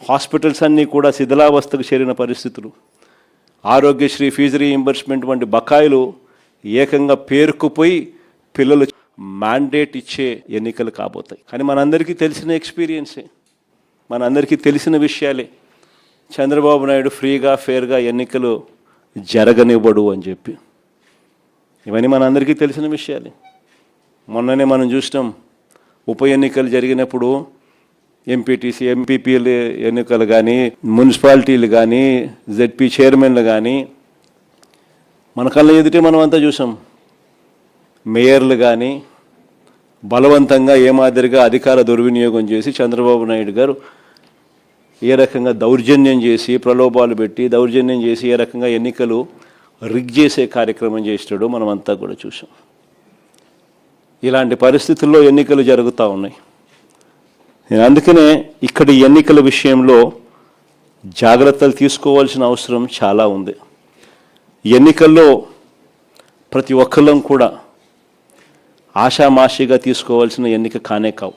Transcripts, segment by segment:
Hospitals అన్నీ కూడా శిథిలావస్థకు చేరిన పరిస్థితులు, ఆరోగ్యశ్రీ ఫీజు రీయింబర్స్మెంట్ వంటి బకాయిలు ఏకంగా పేరుకుపోయి పిల్లలు మ్యాండేట్ ఇచ్చే ఎన్నికలు కాబోతాయి. కానీ మనందరికీ తెలిసిన ఎక్స్పీరియన్సే, మనందరికీ తెలిసిన విషయాలే. చంద్రబాబు నాయుడు ఫ్రీగా ఫేర్గా ఎన్నికలు జరగనివ్వడు అని చెప్పి, ఇవన్నీ మనందరికీ తెలిసిన విషయాలే. మొన్ననే మనం చూసినాం, ఉప ఎన్నికలు జరిగినప్పుడు ఎంపీటీసీ ఎంపీపీల ఎన్నికలు కానీ, మున్సిపాలిటీలు కానీ, జెడ్పీ చైర్మన్లు కానీ మన కళ్ళ ఎదుటే మనం అంతా చూసాం. మేయర్లు కానీ బలవంతంగా ఏ మాదిరిగా అధికార దుర్వినియోగం చేసి చంద్రబాబు నాయుడు గారు ఏ రకంగా దౌర్జన్యం చేసి, ప్రలోభాలు పెట్టి దౌర్జన్యం చేసి ఏ రకంగా ఎన్నికలు రిగ్ చేసే కార్యక్రమం చేస్తాడో మనం అంతా కూడా చూసాం. ఇలాంటి పరిస్థితుల్లో ఎన్నికలు జరుగుతూ ఉన్నాయి. అందుకనే ఇక్కడ ఎన్నికల విషయంలో జాగ్రత్తలు తీసుకోవాల్సిన అవసరం చాలా ఉంది. ఎన్నికల్లో ప్రతి ఒక్కళ్ళం కూడా ఆషామాషిగా తీసుకోవాల్సిన ఎన్నిక కానే కావు.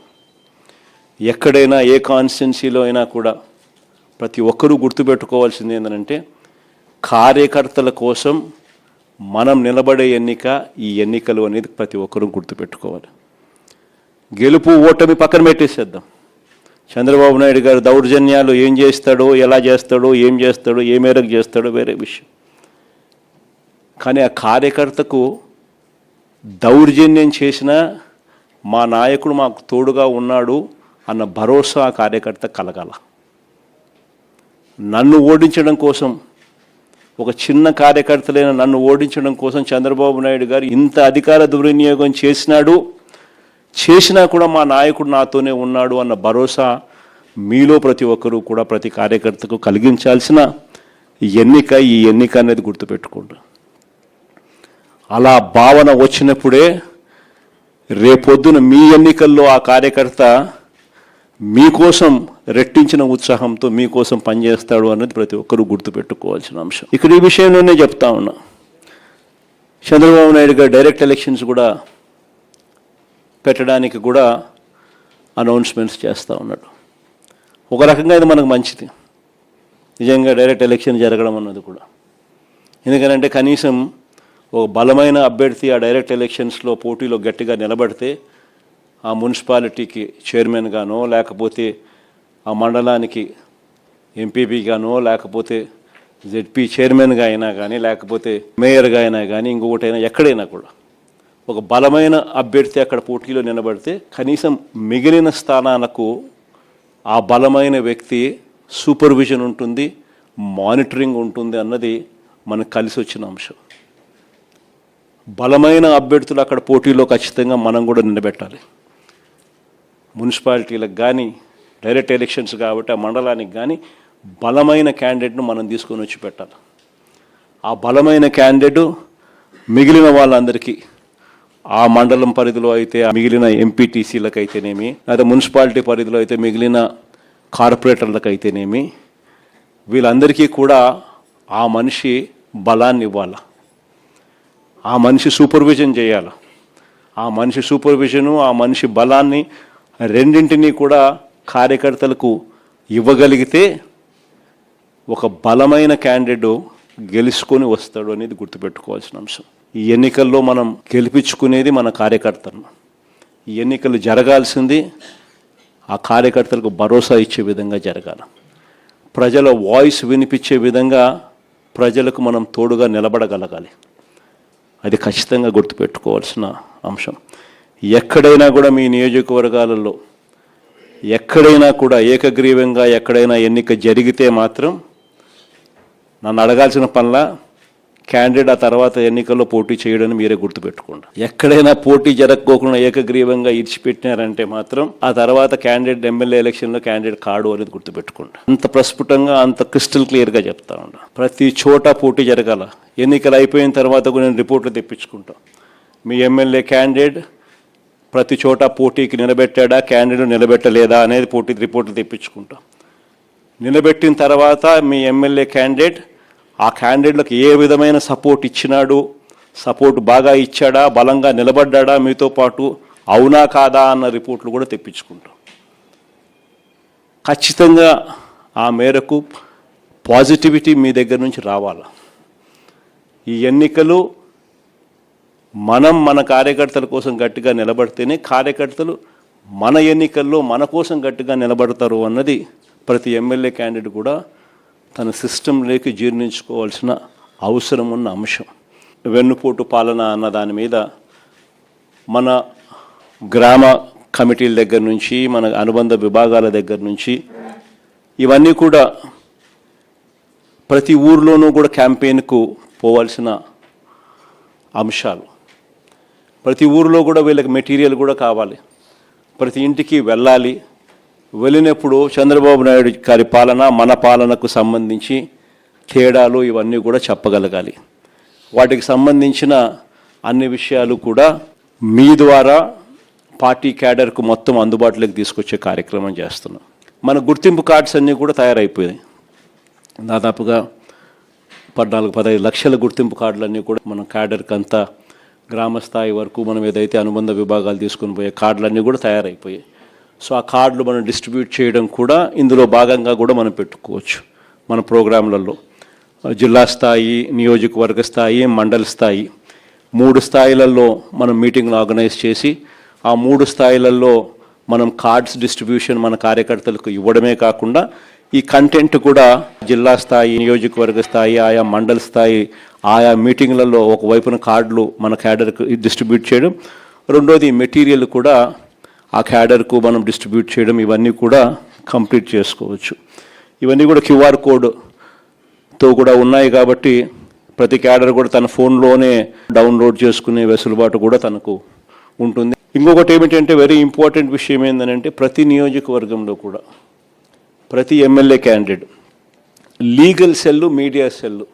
ఎక్కడైనా ఏ కాన్స్టిట్యున్సీలో అయినా కూడా ప్రతి ఒక్కరూ గుర్తుపెట్టుకోవాల్సింది ఏంటంటే, కార్యకర్తల కోసం మనం నిలబడే ఎన్నిక ఈ ఎన్నికలు అనేది ప్రతి ఒక్కరూ గుర్తుపెట్టుకోవాలి. గెలుపు ఓటమి పక్కన పెట్టేసేద్దాం. చంద్రబాబు నాయుడు గారు దౌర్జన్యాలు ఏం చేస్తాడో, ఎలా చేస్తాడో, ఏం చేస్తాడో, ఏ మేరకు చేస్తాడో వేరే విషయం. కానీ ఆ కార్యకర్తకు దౌర్జన్యం చేసిన మా నాయకుడు మాకు తోడుగా ఉన్నాడు అన్న భరోసా ఆ కార్యకర్త కలగాల. నన్ను ఓడించడం కోసం, ఒక చిన్న కార్యకర్తలైన నన్ను ఓడించడం కోసం చంద్రబాబు నాయుడు గారు ఇంత అధికార దుర్వినియోగం చేసినా కూడా మా నాయకుడు నాతోనే ఉన్నాడు అన్న భరోసా మీలో ప్రతి ఒక్కరూ కూడా ప్రతి కార్యకర్తకు కలిగించాల్సిన ఎన్నిక ఈ ఎన్నిక అనేది గుర్తుపెట్టుకోండి. అలా భావన వచ్చినప్పుడే రేపొద్దున మీ ఎన్నికల్లో ఆ కార్యకర్త మీకోసం రెట్టించిన ఉత్సాహంతో మీకోసం పనిచేస్తాడు అన్నది ప్రతి ఒక్కరూ గుర్తుపెట్టుకోవాల్సిన అంశం. ఇక్కడ ఈ విషయంలోనే చెప్తా ఉన్నా, చంద్రబాబు నాయుడు గారు డైరెక్ట్ ఎలక్షన్స్ కూడా పెట్టడానికి కూడా అనౌన్స్మెంట్స్ చేస్తూ ఉన్నాడు. ఒక రకంగా ఇది మనకు మంచిది, నిజంగా డైరెక్ట్ ఎలక్షన్ జరగడం అన్నది కూడా. ఎందుకంటే కనీసం ఒక బలమైన అభ్యర్థి ఆ డైరెక్ట్ ఎలక్షన్స్లో పోటీలో గట్టిగా నిలబడితే ఆ మున్సిపాలిటీకి చైర్మన్గానో, లేకపోతే ఆ మండలానికి ఎంపీపీగానో, లేకపోతే జెడ్పీ చైర్మన్గా అయినా కానీ, లేకపోతే మేయర్గా అయినా కానీ, ఇంకొకటైనా ఎక్కడైనా కూడా ఒక బలమైన అభ్యర్థి అక్కడ పోటీలో నిలబడితే కనీసం మిగిలిన స్థానాలకు ఆ బలమైన వ్యక్తి సూపర్విజన్ ఉంటుంది, మానిటరింగ్ ఉంటుంది అన్నది మనకు కలిసి వచ్చిన అంశం. బలమైన అభ్యర్థులు అక్కడ పోటీలో ఖచ్చితంగా మనం కూడా నిలబెట్టాలి. మున్సిపాలిటీలకు కానీ డైరెక్ట్ ఎలక్షన్స్ కాబట్టి ఆ మండలానికి కానీ బలమైన క్యాండిడేట్ను మనం తీసుకొని వచ్చి పెట్టాలి. ఆ బలమైన క్యాండిడేట్ మిగిలిన వాళ్ళందరికీ, ఆ మండలం పరిధిలో అయితే మిగిలిన ఎంపీటీసీలకు అయితేనేమి, లేదా మున్సిపాలిటీ పరిధిలో అయితే మిగిలిన కార్పొరేటర్లకు అయితేనేమి, వీళ్ళందరికీ కూడా ఆ మనిషి బలాన్ని ఇవ్వాలి. ఆ మనిషి సూపర్విజన్ చేయాలి. ఆ మనిషి సూపర్విజను, ఆ మనిషి బలాన్ని రెండింటినీ కూడా కార్యకర్తలకు ఇవ్వగలిగితే ఒక బలమైన క్యాండిడేట్ గెలుచుకొని వస్తాడు అనేది గుర్తుపెట్టుకోవాల్సిన అంశం. ఈ ఎన్నికల్లో మనం గెలిపించుకునేది మన కార్యకర్తలను. ఈ ఎన్నికలు జరగాల్సింది ఆ కార్యకర్తలకు భరోసా ఇచ్చే విధంగా జరగాలి. ప్రజల వాయిస్ వినిపించే విధంగా ప్రజలకు మనం తోడుగా నిలబడగలగాలి. అది ఖచ్చితంగా గుర్తుపెట్టుకోవాల్సిన అంశం. ఎక్కడైనా కూడా మీ నియోజకవర్గాలలో ఎక్కడైనా కూడా ఏకగ్రీవంగా ఎక్కడైనా ఎన్నిక జరిగితే మాత్రం నన్ను అడగాల్సిన పనిలా క్యాండిడేట్ ఆ తర్వాత ఎన్నికల్లో పోటీ చేయడని మీరే గుర్తుపెట్టుకోండి. ఎక్కడైనా పోటీ జరగకోకుండా ఏకగ్రీవంగా ఇడిచిపెట్టినారంటే మాత్రం ఆ తర్వాత క్యాండిడేట్ ఎమ్మెల్యే ఎలక్షన్లో క్యాండిడేట్ కాడు అనేది గుర్తుపెట్టుకోండి. అంత ప్రస్ఫుటంగా, అంత క్రిస్టల్ క్లియర్గా చెప్తా ఉన్నా. ప్రతి చోట పోటీ జరగాల. ఎన్నికలు అయిపోయిన తర్వాత కూడా నేను రిపోర్ట్లు తెప్పించుకుంటాను. మీ ఎమ్మెల్యే క్యాండిడేట్ ప్రతి చోట పోటీకి నిలబెట్టాడా, క్యాండిడేట్ నిలబెట్టలేదా అనేది రిపోర్ట్లు తెప్పించుకుంటాం. నిలబెట్టిన తర్వాత మీ ఎమ్మెల్యే క్యాండిడేట్ ఆ క్యాండిడేట్లకు ఏ విధమైన సపోర్ట్ ఇచ్చినాడు, సపోర్ట్ బాగా ఇచ్చాడా, బలంగా నిలబడ్డా మీతో పాటు, అవునా కాదా అన్న రిపోర్ట్లు కూడా తెప్పించుకుంటాం. ఖచ్చితంగా ఆ మేరకు పాజిటివిటీ మీ దగ్గర నుంచి రావాలి. ఈ ఎన్నికలు మన కార్యకర్తల కోసం గట్టిగా నిలబడితేనే కార్యకర్తలు మన ఎన్నికల్లో మన కోసం గట్టిగా నిలబడతారు అన్నది ప్రతి ఎమ్మెల్యే క్యాండిడేట్ కూడా తన సిస్టంలోకి జీర్ణించుకోవాల్సిన అవసరం ఉన్న అంశం. వెన్నుపోటు పాలన అన్న దాని మీద మన గ్రామ కమిటీల దగ్గర నుంచి మన అనుబంధ విభాగాల దగ్గర నుంచి ఇవన్నీ కూడా ప్రతి ఊర్లోనూ కూడా క్యాంపెయిన్కు పోవాల్సిన అంశాలు. ప్రతి ఊరిలో కూడా వీళ్ళకి మెటీరియల్ కూడా కావాలి, ప్రతి ఇంటికి వెళ్ళాలి. వెళ్ళినప్పుడు చంద్రబాబు నాయుడు గారి పాలన మన పాలనకు సంబంధించి తేడాలు ఇవన్నీ కూడా చెప్పగలగాలి. వాటికి సంబంధించిన అన్ని విషయాలు కూడా మీ ద్వారా పార్టీ క్యాడర్కు మొత్తం అందుబాటులోకి తీసుకొచ్చే కార్యక్రమం చేస్తున్నాం. మన గుర్తింపు కార్డ్స్ అన్నీ కూడా తయారైపోయాయి. దాదాపుగా 14-15 లక్షల గుర్తింపు కార్డులన్నీ కూడా మన క్యాడర్కి అంతా గ్రామ స్థాయి వరకు మనం ఏదైతే అనుబంధ విభాగాలు తీసుకుని పోయే కార్డులన్నీ కూడా తయారైపోయాయి. సో ఆ కార్డులు మనం డిస్ట్రిబ్యూట్ చేయడం కూడా ఇందులో భాగంగా కూడా మనం పెట్టుకోవచ్చు. మన ప్రోగ్రాంలలో జిల్లా స్థాయి, నియోజకవర్గ స్థాయి, మండల స్థాయి 3 స్థాయిలలో మనం మీటింగ్లు ఆర్గనైజ్ చేసి ఆ 3 స్థాయిలలో మనం కార్డ్స్ డిస్ట్రిబ్యూషన్ మన కార్యకర్తలకు ఇవ్వడమే కాకుండా ఈ కంటెంట్ కూడా జిల్లా స్థాయి, నియోజకవర్గ స్థాయి, ఆయా మండల స్థాయి, ఆయా మీటింగ్లలో ఒకవైపున కార్డులు మన క్యాడర్కు డిస్ట్రిబ్యూట్ చేయడం, రెండోది మెటీరియల్ కూడా ఆ క్యాడర్కు మనం డిస్ట్రిబ్యూట్ చేయడం, ఇవన్నీ కూడా కంప్లీట్ చేసుకోవచ్చు. ఇవన్నీ కూడా క్యూఆర్ కోడ్తో కూడా ఉన్నాయి కాబట్టి ప్రతి క్యాడర్ కూడా తన ఫోన్లోనే డౌన్లోడ్ చేసుకునే వెసులుబాటు కూడా తనకు ఉంటుంది. ఇంకొకటి ఏమిటంటే వెరీ ఇంపార్టెంట్ విషయం ఏంటంటే ప్రతి నియోజకవర్గంలో కూడా ప్రతి MLA candidate legal cell, media cell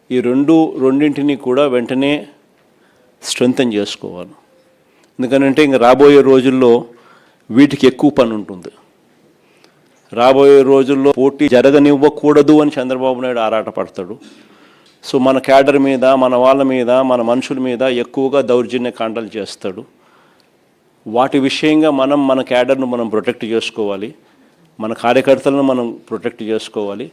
ఈ రెండింటినీ కూడా వెంటనే స్ట్రెంథన్ చేసుకోవాలి. ఎందుకనంటే ఇంక రాబోయే రోజుల్లో వీటికి ఎక్కువ పని ఉంటుంది. రాబోయే రోజుల్లో పోటీ జరగనివ్వకూడదు అని చంద్రబాబు నాయుడు ఆరాటపడతాడు. సో మన క్యాడర్ మీద, మన వాళ్ళ మీద, మన మనుషుల మీద ఎక్కువగా దౌర్జన్య కాండలు చేస్తాడు. వాటి విషయంగా మన క్యాడర్ను మనం ప్రొటెక్ట్ చేసుకోవాలి, మన కార్యకర్తలను మనం ప్రొటెక్ట్ చేసుకోవాలి.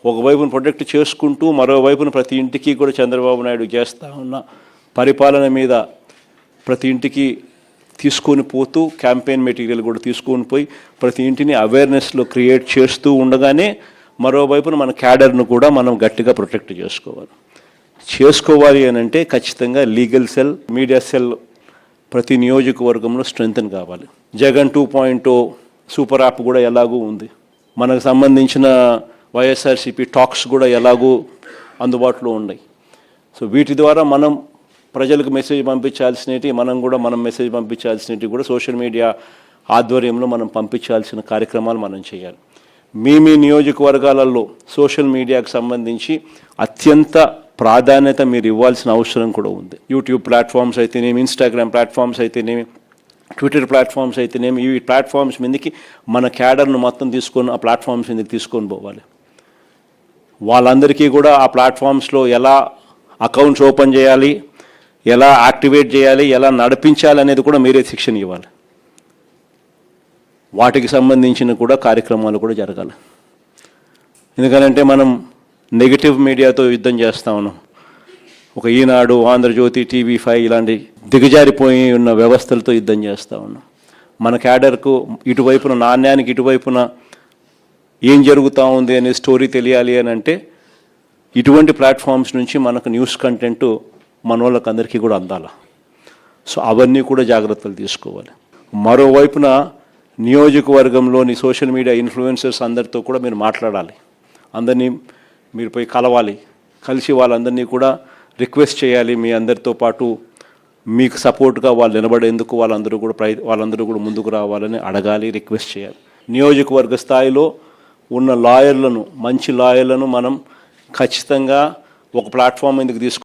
ఒకవైపున ప్రొటెక్ట్ చేసుకుంటూ మరోవైపున ప్రతి ఇంటికి కూడా చంద్రబాబు నాయుడు చేస్తూ ఉన్న పరిపాలన మీద ప్రతి ఇంటికి తీసుకొని పోతూ క్యాంపెయిన్ మెటీరియల్ కూడా తీసుకొని పోయి ప్రతి ఇంటిని అవేర్నెస్లో క్రియేట్ చేస్తూ ఉండగానే మరోవైపున మన క్యాడర్ను కూడా మనం గట్టిగా ప్రొటెక్ట్ చేసుకోవాలి అని అంటే ఖచ్చితంగా లీగల్ సెల్, మీడియా సెల్ ప్రతి నియోజకవర్గంలో స్ట్రెంథన్ కావాలి. జగన్ 2.0 సూపర్ యాప్ కూడా ఎలాగూ ఉంది. మనకు సంబంధించిన వైఎస్ఆర్సీపీ టాక్స్ కూడా ఎలాగూ అందుబాటులో ఉన్నాయి. సో వీటి ద్వారా మనం ప్రజలకు మెసేజ్ పంపించాల్సినవి, మనం మెసేజ్ పంపించాల్సినవి కూడా సోషల్ మీడియా ఆధ్వర్యంలో మనం పంపించాల్సిన కార్యక్రమాలు మనం చేయాలి. మీ నియోజకవర్గాలలో సోషల్ మీడియాకు సంబంధించి అత్యంత ప్రాధాన్యత మీరు ఇవ్వాల్సిన అవసరం కూడా ఉంది. యూట్యూబ్ ప్లాట్ఫామ్స్ అయితేనేమి, ఇన్స్టాగ్రామ్ ప్లాట్ఫామ్స్ అయితేనేమి, ట్విట్టర్ ప్లాట్ఫామ్స్ అయితేనేమి, ఈ ప్లాట్ఫామ్స్ మీదకి మన క్యాడర్ను మొత్తం తీసుకొని ఆ ప్లాట్ఫామ్స్ మీదకి తీసుకొని పోవాలి. వాళ్ళందరికీ కూడా ఆ ప్లాట్ఫామ్స్లో ఎలా అకౌంట్స్ ఓపెన్ చేయాలి, ఎలా యాక్టివేట్ చేయాలి, ఎలా నడిపించాలి అనేది కూడా మీరే శిక్షణ ఇవ్వాలి. వాటికి సంబంధించిన కూడా కార్యక్రమాలు కూడా జరగాలి. ఎందుకంటే మనం నెగిటివ్ మీడియాతో యుద్ధం చేస్తూ ఉన్నాం. ఒక ఈనాడు, ఆంధ్రజ్యోతి, TV5 ఇలాంటి దిగజారిపోయి ఉన్న వ్యవస్థలతో యుద్ధం చేస్తూ ఉన్నాం. మన క్యాడర్కు ఇటువైపున నాణ్యానికి ఇటువైపున ఏం జరుగుతూ ఉంది అనే స్టోరీ తెలియాలి అని అంటే ఇటువంటి ప్లాట్ఫామ్స్ నుంచి మనకు న్యూస్ కంటెంట్ మన వాళ్ళకి అందరికీ కూడా అందాలి. సో అవన్నీ కూడా జాగ్రత్తలు తీసుకోవాలి. మరోవైపున నియోజకవర్గంలోని సోషల్ మీడియా ఇన్ఫ్లుయెన్సర్స్ అందరితో కూడా మీరు మాట్లాడాలి. అందరినీ మీరు పోయి కలవాలి. కలిసి వాళ్ళందరినీ కూడా రిక్వెస్ట్ చేయాలి. మీ అందరితో పాటు మీకు సపోర్ట్గా వాళ్ళు నిలబడేందుకు వాళ్ళందరూ కూడా ముందుకు రావాలని అడగాలి, రిక్వెస్ట్ చేయాలి. నియోజకవర్గ స్థాయిలో ఉన్న లాయర్లను, మంచి లాయర్లను మనం ఖచ్చితంగా ఒక ప్లాట్ఫామ్ ఎందుకు